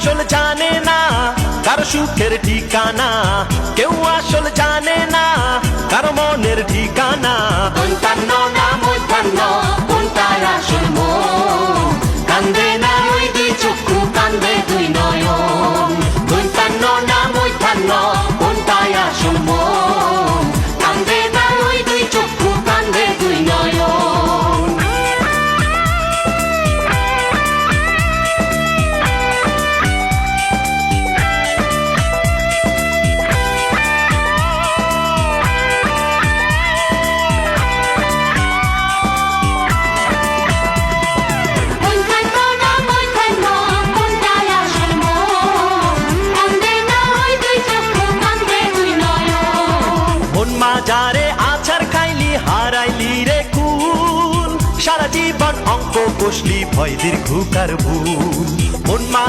আসল জানে না কারো সুখের ঠিকানা, কেউ আসল জানে না কারো মনের ঠিকানা। দন্তান্ন না মূর্ধন্য কোনটায় আসল মন, কান্দে না ওই দুই চক্ষু কান্দে দুই নয়ন। দন্তান্ন না মূর্ধন্য কোনটায় আসল মন, কান্দে না ওই দুই চক্ষু কান্দে দুই নয়ন। যারে আছার খাইলি হারাইলি রে কুল, সারা জীবন অঙ্ক কষলি ভয় দীর্ঘকার ভুল। মন মা